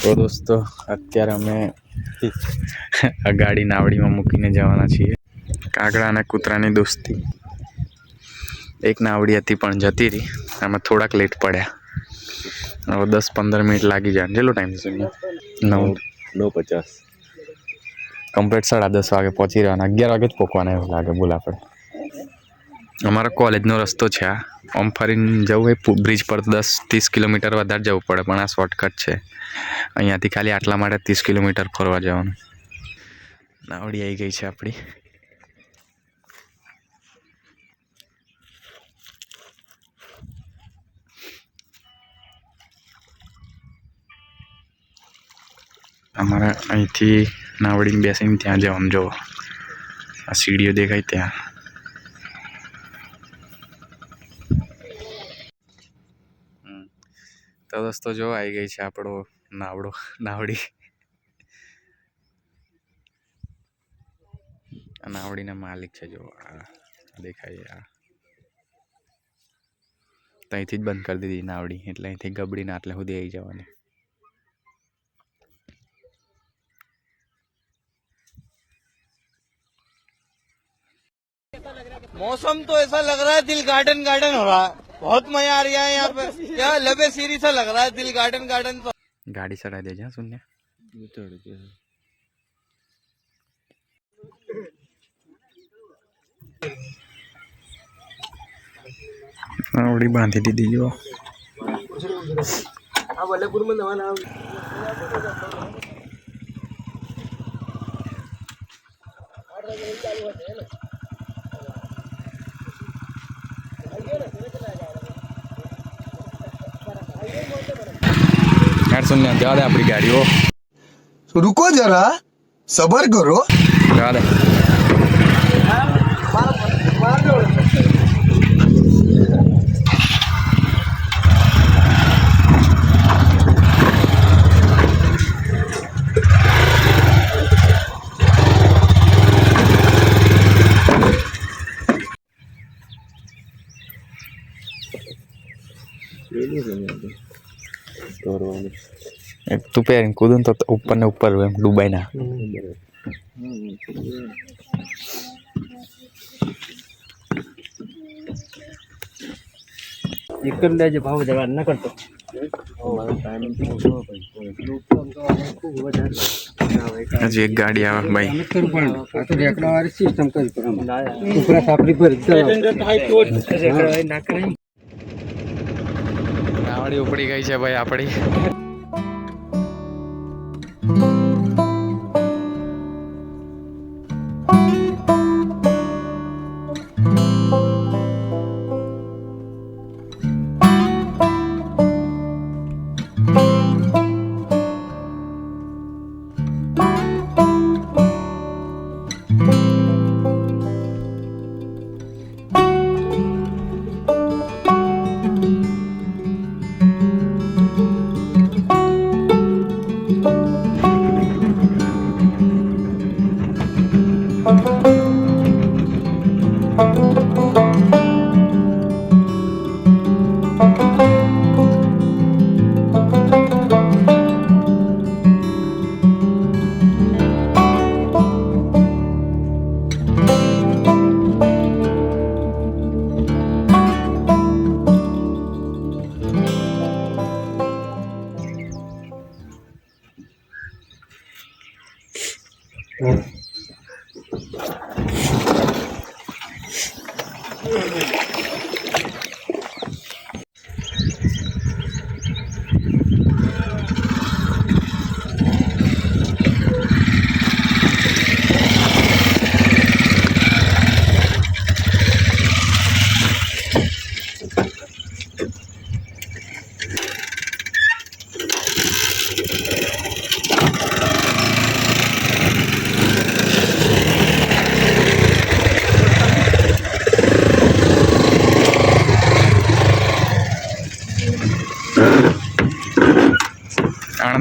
તો દોસ્તો અત્યારે અમે આ ગાડી નાવડીમાં મૂકીને જવાના છીએ. કાગડા અને કૂતરાની દોસ્તી. એક નાવડી હતી પણ જતી રહી. આમાં થોડાક લેટ પડ્યા. હવે 10-15 મિનિટ લાગી જાય. કેટલો ટાઈમ છે? 9:50. કમ્પ્લીટ 10:30 વાગે પહોંચી રહેવાના. 11 વાગે જ પહોંચવાના એવું લાગે. બોલ આપણે અમારા કોલેજનો રસ્તો છે આ. આમ ફરીને જવું હોય બ્રિજ પર 10-30 કિલોમીટર વધારે જવું પડે, પણ આ શોર્ટકટ છે. અહીંયાથી ખાલી આટલા માટે 30 કિલોમીટર ફરવા જવાનું. નાવડી આવી ગઈ છે આપણી. અમારે અહીંથી નાવડીને બેસીને ત્યાં જવાનું. જો આ સીડીઓ દેખાય ત્યાં. તો દોસ્તો જો આવી ગઈ છે આપણો નાવડી. આ નાવડીના માલિક છે. જો આ દેખાય. આ તો અહીંથી જ બંધ કરી દીધી નાવડી, એટલે અહીંથી ગબડીને આટલે સુધી આવી જવાની. मौसम तो ऐसा लग रहा है दिल गार्डन गार्डन हो रहा है. बहुत मजा आ रहा है यहाँ पे. क्या लबे सीरी सा लग रहा है दिल गार्डन गार्डन. गाड़ी चढ़ा दे जा सुनने. नावड़ी बांधी दीदी जो. यार सुन जा दे अपनी गाड़ी हो. रुको जरा सबर करो. जा दे. तू पैर कूदन तो ऊपर ने ऊपर डूबाई ना. भाव जगह न करतो. हजी एक गाड़ी आवे भाई. सिस्टम नावड़ी उपड़ी गई है भाई आपड़ी.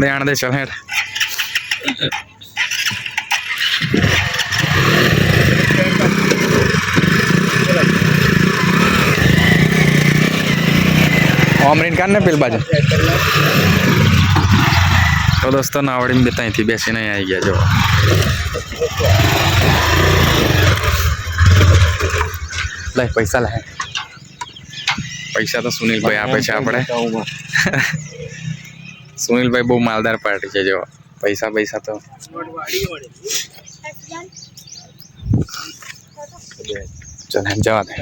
आने दे चल यार. ऑमरीन करने पिल बाजू તો દોસ્તો નાવડીમાં બે ત્યાંથી બેસીને અહીં આવી ગયા જો લાય પૈસા લાય પૈસા તો સુનિલભાઈ આપે છે આપણે સુનિલભાઈ બહુ માલદાર પાર્ટી છે જો પૈસા પૈસા તો चल हम जवा दे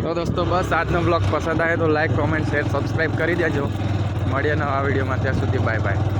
तो दोस्तों बस આજનો બ્લોગ પસંદ આવે તો લાઈક કોમેન્ટ શેર સબસ્ક્રાઈબ કરી દેજો મળીએ નવા વિડીયોમાં ત્યાં સુધી બાય બાય